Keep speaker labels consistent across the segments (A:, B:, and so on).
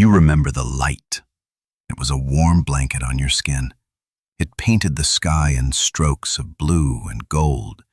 A: You remember the light. It was a warm blanket on your skin. It painted the sky in strokes of blue and gold.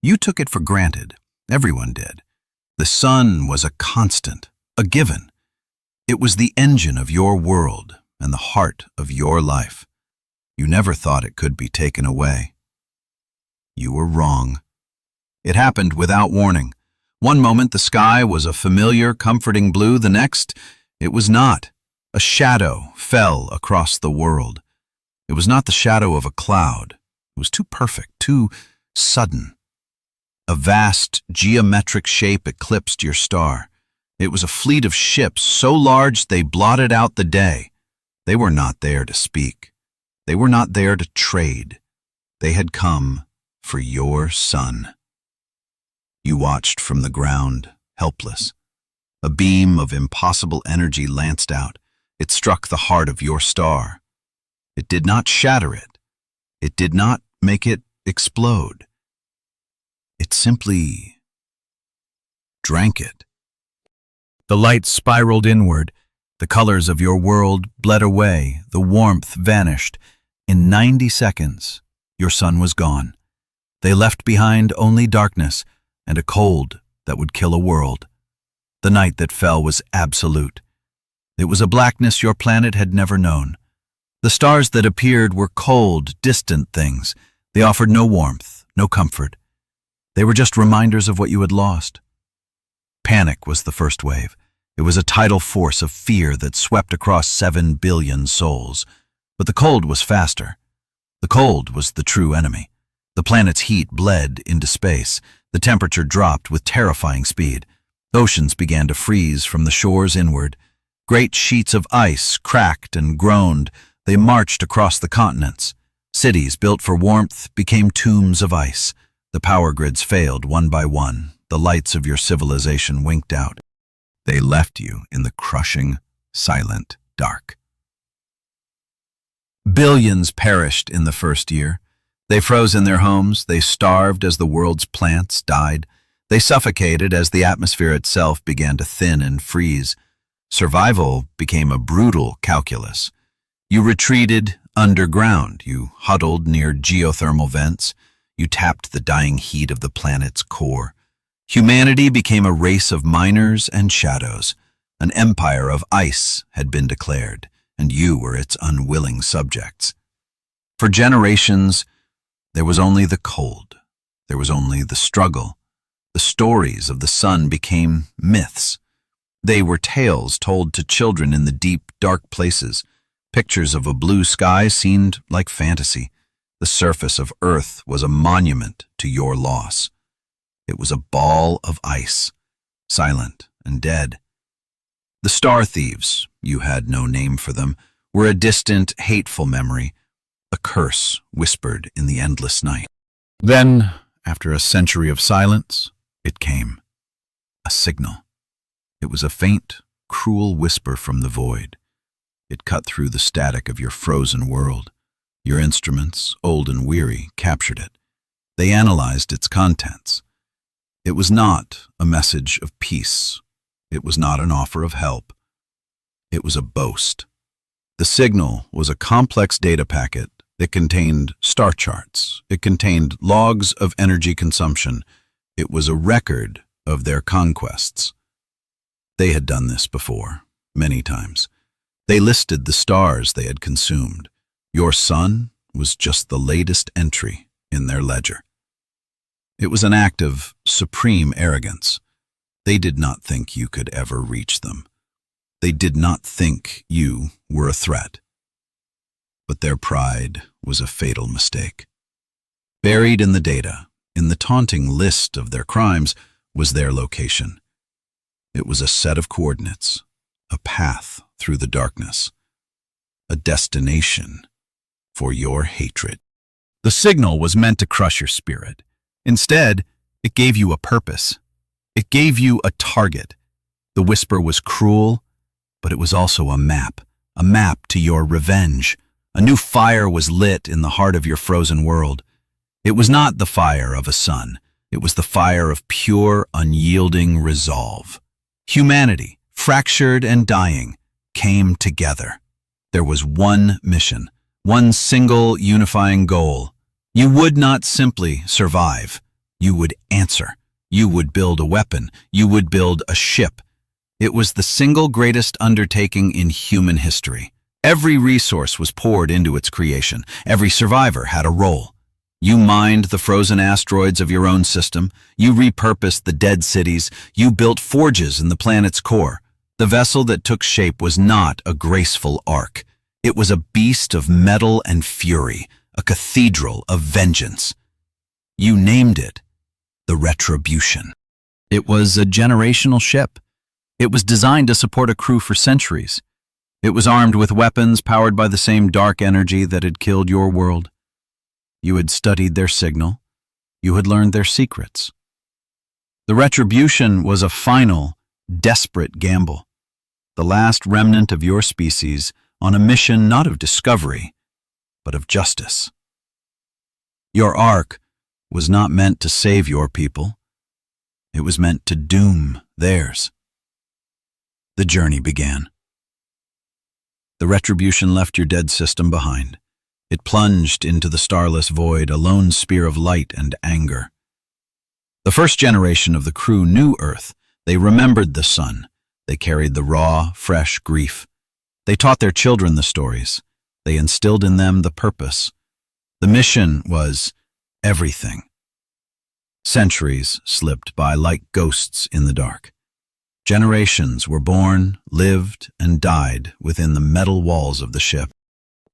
A: You took it for granted. Everyone did. The sun was a constant, a given. It was the engine of your world and the heart of your life. You never thought it could be taken away. You were wrong. It happened without warning. One moment the sky was a familiar, comforting blue. The next, it was not. A shadow fell across the world. It was not the shadow of a cloud. It was too perfect, too sudden. A vast, geometric shape eclipsed your star. It was a fleet of ships so large they blotted out the day. They were not there to speak. They were not there to trade. They had come for your sun. You watched from the ground, helpless. A beam of impossible energy lanced out. It struck the heart of your star. It did not shatter it. It did not make it explode. It simply drank it. The light spiraled inward. The colors of your world bled away. The warmth vanished. In 90 seconds, your sun was gone. They left behind only darkness and a cold that would kill a world. The night that fell was absolute. It was a blackness your planet had never known. The stars that appeared were cold, distant things. They offered no warmth, no comfort. They were just reminders of what you had lost. Panic was the first wave. It was a tidal force of fear that swept across 7 billion souls. But the cold was faster. The cold was the true enemy. The planet's heat bled into space. The temperature dropped with terrifying speed. Oceans began to freeze from the shores inward. Great sheets of ice cracked and groaned. They marched across the continents. Cities built for warmth became tombs of ice. The power grids failed one by one. The lights of your civilization winked out. They left you in the crushing, silent dark. Billions perished in the first year. They froze in their homes. They starved as the world's plants died. They suffocated as the atmosphere itself began to thin and freeze. Survival became a brutal calculus. You retreated underground. You huddled near geothermal vents. You tapped the dying heat of the planet's core. Humanity became a race of miners and shadows. An empire of ice had been declared, and you were its unwilling subjects. For generations, there was only the cold. There was only the struggle. The stories of the sun became myths. They were tales told to children in the deep, dark places. Pictures of a blue sky seemed like fantasy. The surface of Earth was a monument to your loss. It was a ball of ice, silent and dead. The star thieves, you had no name for them, were a distant, hateful memory, a curse whispered in the endless night. Then, after a century of silence, it came. A signal. It was a faint, cruel whisper from the void. It cut through the static of your frozen world. Your instruments, old and weary, captured it. They analyzed its contents. It was not a message of peace. It was not an offer of help. It was a boast. The signal was a complex data packet. It contained star charts. It contained logs of energy consumption. It was a record of their conquests. They had done this before, many times. They listed the stars they had consumed. Your sun was just the latest entry in their ledger. It was an act of supreme arrogance. They did not think you could ever reach them. They did not think you were a threat. But their pride was a fatal mistake. Buried in the data, in the taunting list of their crimes, was their location. It was a set of coordinates, a path through the darkness, a destination for your hatred. The signal was meant to crush your spirit. Instead, it gave you a purpose. It gave you a target. The whisper was cruel, but it was also a map to your revenge. A new fire was lit in the heart of your frozen world. It was not the fire of a sun. It was the fire of pure, unyielding resolve. Humanity, fractured and dying, came together. There was one mission, one single unifying goal. You would not simply survive. You would answer. You would build a weapon. You would build a ship. It was the single greatest undertaking in human history. Every resource was poured into its creation. Every survivor had a role. You mined the frozen asteroids of your own system. You repurposed the dead cities. You built forges in the planet's core. The vessel that took shape was not a graceful ark. It was a beast of metal and fury, a cathedral of vengeance. You named it the Retribution. It was a generational ship. It was designed to support a crew for centuries. It was armed with weapons powered by the same dark energy that had killed your world. You had studied their signal. You had learned their secrets. The Retribution was a final, desperate gamble, the last remnant of your species on a mission not of discovery, but of justice. Your ark was not meant to save your people. It was meant to doom theirs. The journey began. The Retribution left your dead system behind. It plunged into the starless void, a lone spear of light and anger. The first generation of the crew knew Earth. They remembered the sun. They carried the raw, fresh grief. They taught their children the stories. They instilled in them the purpose. The mission was everything. Centuries slipped by like ghosts in the dark. Generations were born, lived, and died within the metal walls of the ship.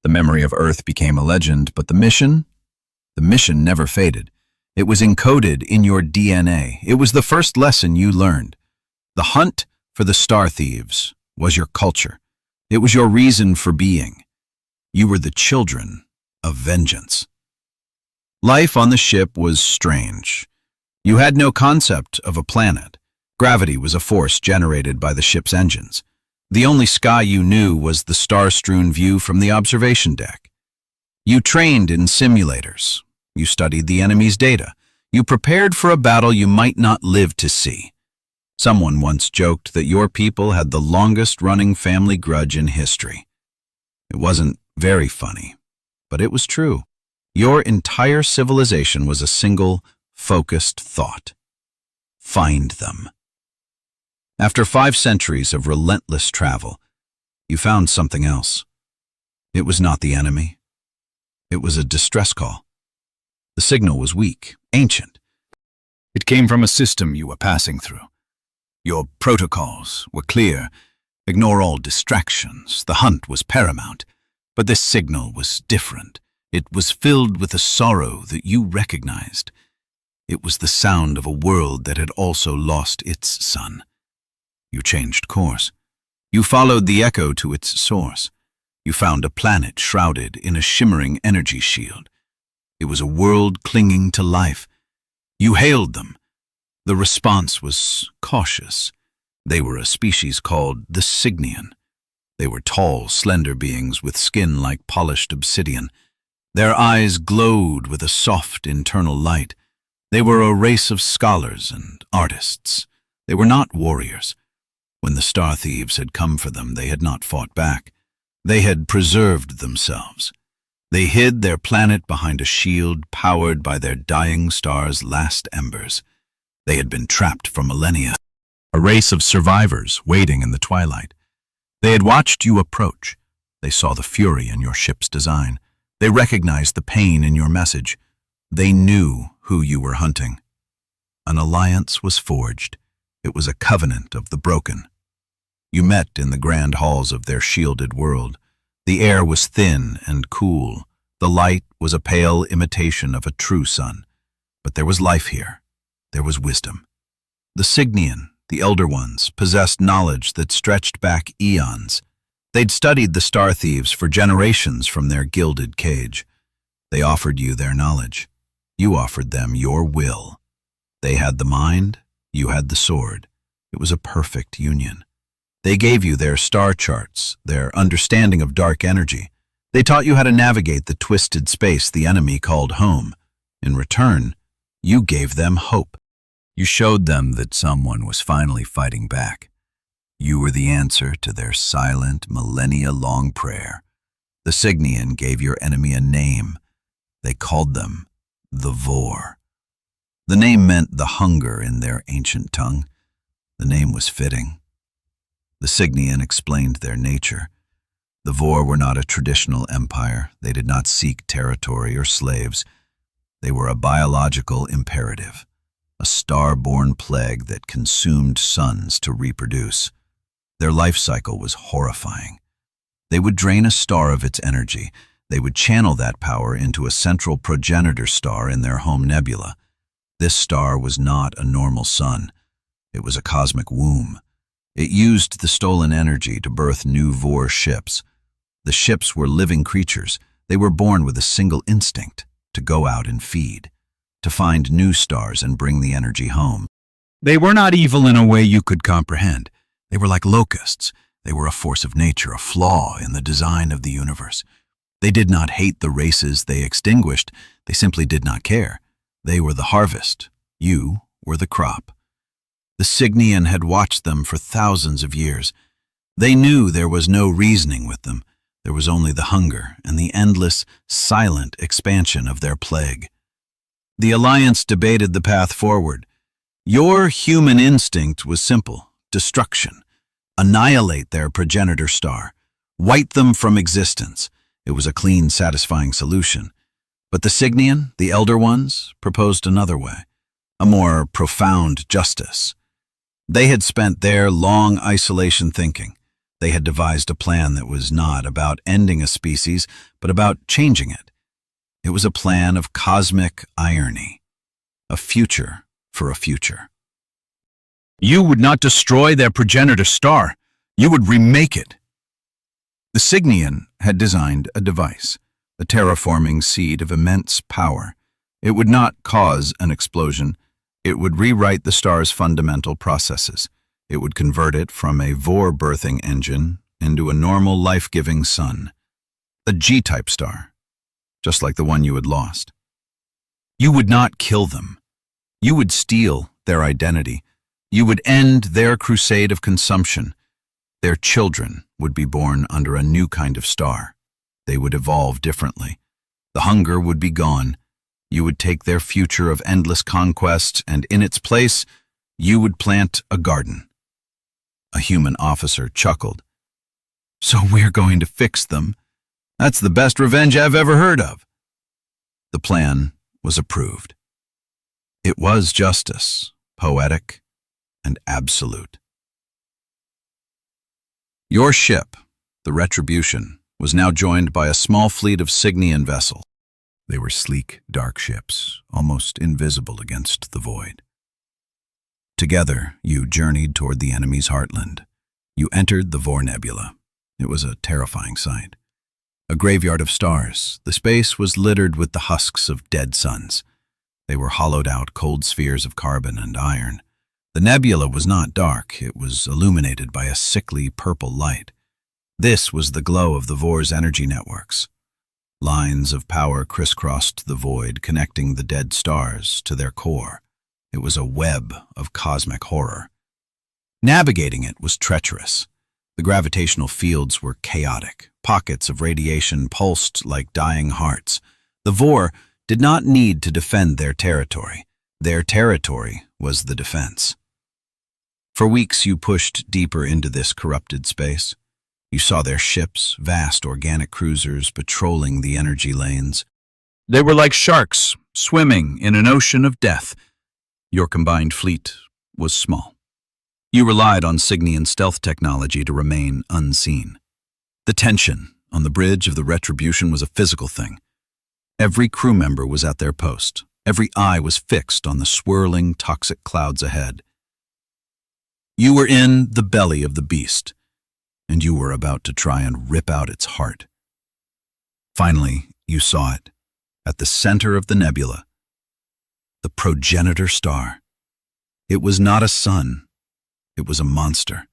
A: The memory of Earth became a legend, but the mission never faded. It was encoded in your DNA. It was the first lesson you learned. The hunt for the star thieves was your culture. It was your reason for being. You were the children of vengeance. Life on the ship was strange. You had no concept of a planet. Gravity was a force generated by the ship's engines. The only sky you knew was the star-strewn view from the observation deck. You trained in simulators. You studied the enemy's data. You prepared for a battle you might not live to see. Someone once joked that your people had the longest-running family grudge in history. It wasn't very funny, but it was true. Your entire civilization was a single, focused thought. Find them. After 5 centuries of relentless travel, you found something else. It was not the enemy. It was a distress call. The signal was weak, ancient. It came from a system you were passing through. Your protocols were clear. Ignore all distractions. The hunt was paramount. But this signal was different. It was filled with a sorrow that you recognized. It was the sound of a world that had also lost its sun. You changed course. You followed the echo to its source. You found a planet shrouded in a shimmering energy shield. It was a world clinging to life. You hailed them. The response was cautious. They were a species called the Cygnian. They were tall, slender beings with skin like polished obsidian. Their eyes glowed with a soft internal light. They were a race of scholars and artists. They were not warriors. When the star thieves had come for them, they had not fought back. They had preserved themselves. They hid their planet behind a shield powered by their dying star's last embers. They had been trapped for millennia, a race of survivors waiting in the twilight. They had watched you approach. They saw the fury in your ship's design. They recognized the pain in your message. They knew who you were hunting. An alliance was forged. It was a covenant of the broken. You met in the grand halls of their shielded world. The air was thin and cool. The light was a pale imitation of a true sun. But there was life here. There was wisdom. The Cygnian, the Elder Ones, possessed knowledge that stretched back eons. They'd studied the star thieves for generations from their gilded cage. They offered you their knowledge. You offered them your will. They had the mind, you had the sword. It was a perfect union. They gave you their star charts, their understanding of dark energy. They taught you how to navigate the twisted space the enemy called home. In return, you gave them hope. You showed them that someone was finally fighting back. You were the answer to their silent, millennia-long prayer. The Signian gave your enemy a name. They called them the Vor. The name meant the hunger in their ancient tongue. The name was fitting. The Signian explained their nature. The Vor were not a traditional empire. They did not seek territory or slaves. They were a biological imperative, a star-born plague that consumed suns to reproduce. Their life cycle was horrifying. They would drain a star of its energy. They would channel that power into a central progenitor star in their home nebula. This star was not a normal sun. It was a cosmic womb. It used the stolen energy to birth new Vor ships. The ships were living creatures. They were born with a single instinct: to go out and feed, to find new stars and bring the energy home. They were not evil in a way you could comprehend. They were like locusts. They were a force of nature, a flaw in the design of the universe. They did not hate the races they extinguished. They simply did not care. They were the harvest. You were the crop. The Signian had watched them for thousands of years. They knew there was no reasoning with them. There was only the hunger and the endless, silent expansion of their plague. The Alliance debated the path forward. Your human instinct was simple: destruction. Annihilate their progenitor star. Wipe them from existence. It was a clean, satisfying solution. But the Signian, the Elder Ones, proposed another way, a more profound justice. They had spent their long isolation thinking. They had devised a plan that was not about ending a species, but about changing it. It was a plan of cosmic irony, a future for a future. You would not destroy their progenitor star. You would remake it. The Signian had designed a device, a terraforming seed of immense power. It would not cause an explosion. It would rewrite the star's fundamental processes. It would convert it from a Vor birthing engine into a normal life-giving sun, a G-type star, just like the one you had lost. You would not kill them. You would steal their identity. You would end their crusade of consumption. Their children would be born under a new kind of star. They would evolve differently. The hunger would be gone. You would take their future of endless conquest, and in its place, you would plant a garden. A human officer chuckled. So we're going to fix them? That's the best revenge I've ever heard of. The plan was approved. It was justice, poetic and absolute. Your ship, the Retribution, was now joined by a small fleet of Signian vessels. They were sleek, dark ships, almost invisible against the void. Together, you journeyed toward the enemy's heartland. You entered the Vor Nebula. It was a terrifying sight. A graveyard of stars. The space was littered with the husks of dead suns. They were hollowed-out cold spheres of carbon and iron. The nebula was not dark. It was illuminated by a sickly purple light. This was the glow of the Vor's energy networks. Lines of power crisscrossed the void, connecting the dead stars to their core. It was a web of cosmic horror. Navigating it was treacherous. The gravitational fields were chaotic. Pockets of radiation pulsed like dying hearts. The Vor did not need to defend their territory. Their territory was the defense. For weeks you pushed deeper into this corrupted space. You saw their ships, vast organic cruisers, patrolling the energy lanes. They were like sharks, swimming in an ocean of death. Your combined fleet was small. You relied on Signian stealth technology to remain unseen. The tension on the bridge of the Retribution was a physical thing. Every crew member was at their post. Every eye was fixed on the swirling, toxic clouds ahead. You were in the belly of the beast, and you were about to try and rip out its heart. Finally, you saw it, at the center of the nebula, the progenitor star. It was not a sun. It was a monster.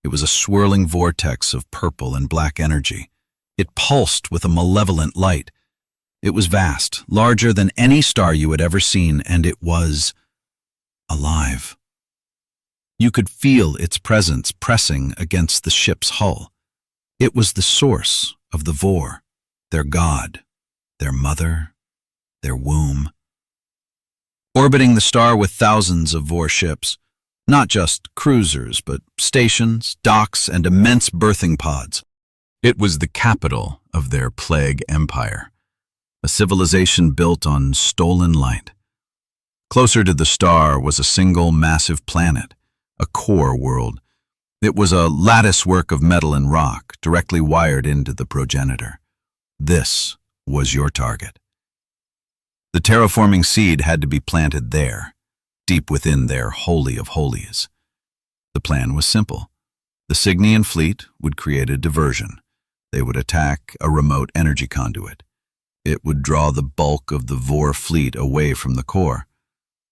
A: It was a swirling vortex of purple and black energy. It pulsed with a malevolent light. It was vast, larger than any star you had ever seen, and it was alive. You could feel its presence pressing against the ship's hull. It was the source of the Vor, their god, their mother, their womb. Orbiting the star with thousands of Vor ships, not just cruisers, but stations, docks, and immense birthing pods. It was the capital of their plague empire, a civilization built on stolen light. Closer to the star was a single massive planet, a core world. It was a lattice work of metal and rock, directly wired into the progenitor. This was your target. The terraforming seed had to be planted there, deep within their Holy of Holies. The plan was simple. The Cygnian fleet would create a diversion. They would attack a remote energy conduit. It would draw the bulk of the Vor fleet away from the core.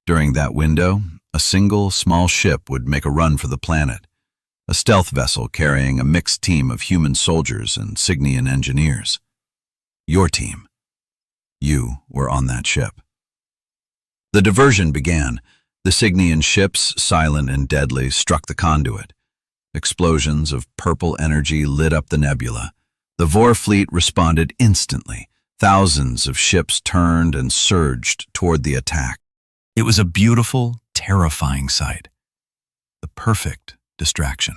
A: During that window, a single small ship would make a run for the planet, a stealth vessel carrying a mixed team of human soldiers and Cygnian engineers. Your team. You were on that ship. The diversion began. The Cygnian ships, silent and deadly, struck the conduit. Explosions of purple energy lit up the nebula. The Vor fleet responded instantly. Thousands of ships turned and surged toward the attack. It was a beautiful, terrifying sight. The perfect distraction.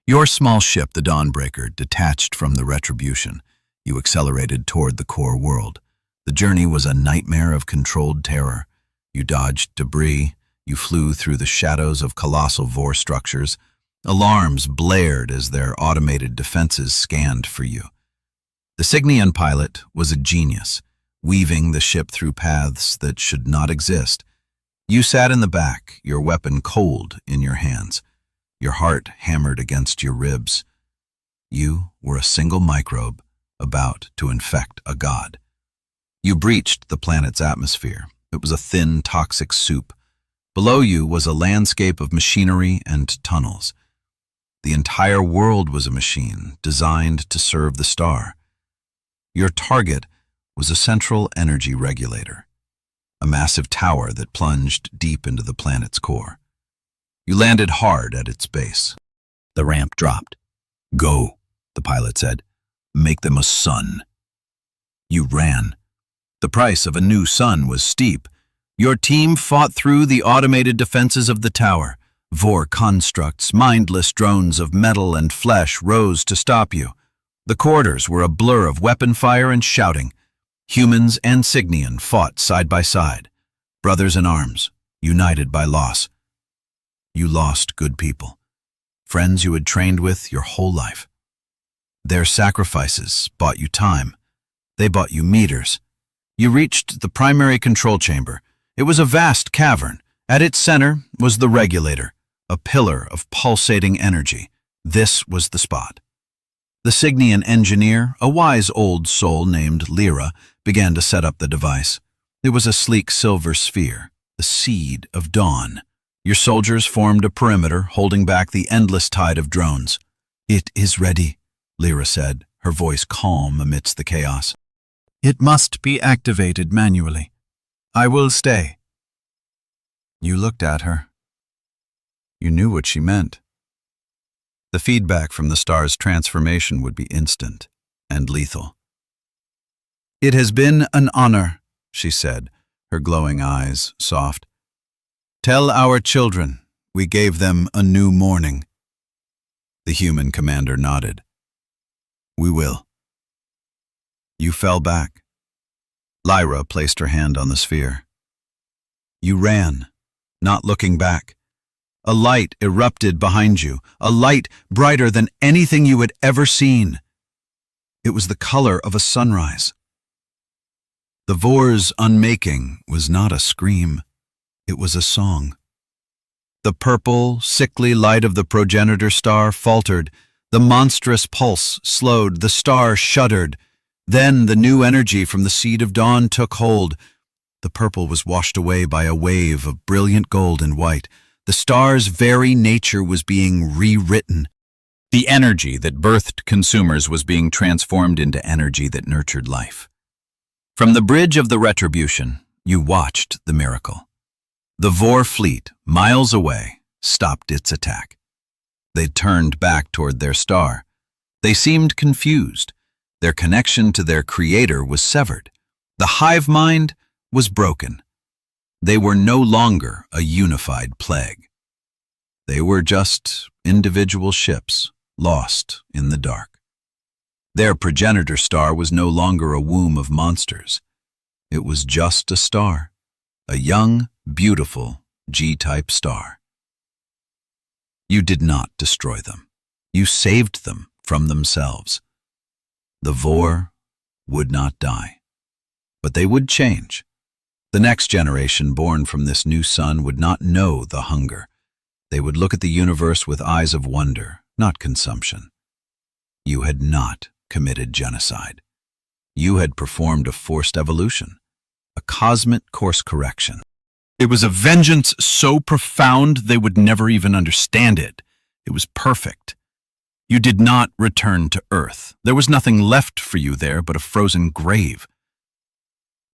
A: Your small ship, the Dawnbreaker, detached from the Retribution. You accelerated toward the core world. The journey was a nightmare of controlled terror. You dodged debris. You flew through the shadows of colossal Vor structures. Alarms blared as their automated defenses scanned for you. The Cygnian pilot was a genius, weaving the ship through paths that should not exist. You sat in the back, your weapon cold in your hands, your heart hammered against your ribs. You were a single microbe about to infect a god. You breached the planet's atmosphere. It was a thin, toxic soup. Below you was a landscape of machinery and tunnels. The entire world was a machine designed to serve the star. Your target was a central energy regulator, a massive tower that plunged deep into the planet's core. You landed hard at its base. The ramp dropped. "Go," the pilot said. "Make them a sun." You ran. The price of a new sun was steep. Your team fought through the automated defenses of the tower. Vor constructs, mindless drones of metal and flesh, rose to stop you. The corridors were a blur of weapon fire and shouting. Humans and Cygnian fought side by side, brothers in arms, united by loss. You lost good people, friends you had trained with your whole life. Their sacrifices bought you time. They bought you meters. You reached the primary control chamber. It was a vast cavern. At its center was the regulator, a pillar of pulsating energy. This was the spot. The Cygnian engineer, a wise old soul named Lyra, began to set up the device. It was a sleek silver sphere, the seed of dawn. Your soldiers formed a perimeter, holding back the endless tide of drones. "It is ready," Lyra said, her voice calm amidst the chaos. "It must be activated manually. I will stay." You looked at her. You knew what she meant. The feedback from the star's transformation would be instant and lethal. "It has been an honor," she said, her glowing eyes soft. "Tell our children we gave them a new morning." The human commander nodded. "We will." You fell back. Lyra placed her hand on the sphere. You ran, not looking back. A light erupted behind you, a light brighter than anything you had ever seen. It was the color of a sunrise. The Vor's unmaking was not a scream. It was a song. The purple, sickly light of the progenitor star faltered. The monstrous pulse slowed. The star shuddered. Then the new energy from the seed of dawn took hold. The purple was washed away by a wave of brilliant gold and white. The star's very nature was being rewritten. The energy that birthed consumers was being transformed into energy that nurtured life. From the bridge of the Retribution, you watched the miracle. The Vor fleet, miles away, stopped its attack. They turned back toward their star. They seemed confused. Their connection to their creator was severed. The hive mind was broken. They were no longer a unified plague. They were just individual ships lost in the dark. Their progenitor star was no longer a womb of monsters. It was just a star, a young, beautiful G-type star. You did not destroy them. You saved them from themselves. The Vor would not die, but they would change. The next generation born from this new sun would not know the hunger. They would look at the universe with eyes of wonder, not consumption. You had not committed genocide. You had performed a forced evolution, a cosmic course correction.
B: It was a vengeance so profound they would never even understand it. It was perfect. You did not return to Earth. There was nothing left for you there but a frozen grave.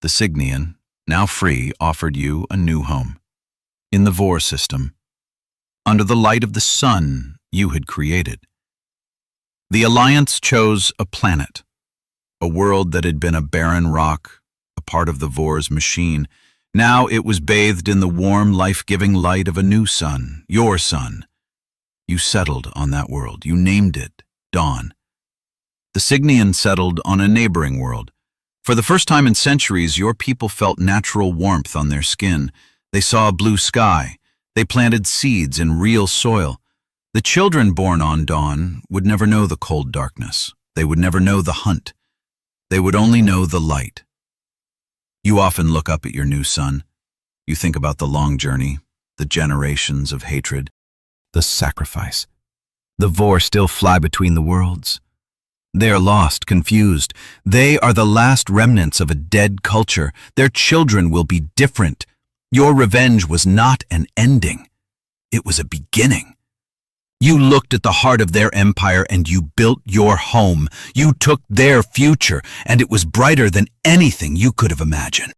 B: The Signian, now free, offered you a new home. In the Vor system, under the light of the sun you had created. The Alliance chose a planet, a world that had been a barren rock, a part of the Vor's machine. Now it was bathed in the warm, life-giving light of a new sun, your sun. You settled on that world. You named it Dawn. The Signian settled on a neighboring world. For the first time in centuries, your people felt natural warmth on their skin. They saw a blue sky. They planted seeds in real soil. The children born on Dawn would never know the cold darkness. They would never know the hunt. They would only know the light. You often look up at your new sun. You think about the long journey, the generations of hatred, the sacrifice. The Vor still fly between the worlds. They are lost, confused. They are the last remnants of a dead culture. Their children will be different. Your revenge was not an ending. It was a beginning. You looked at the heart of their empire and you built your home. You took their future, and it was brighter than anything you could have imagined.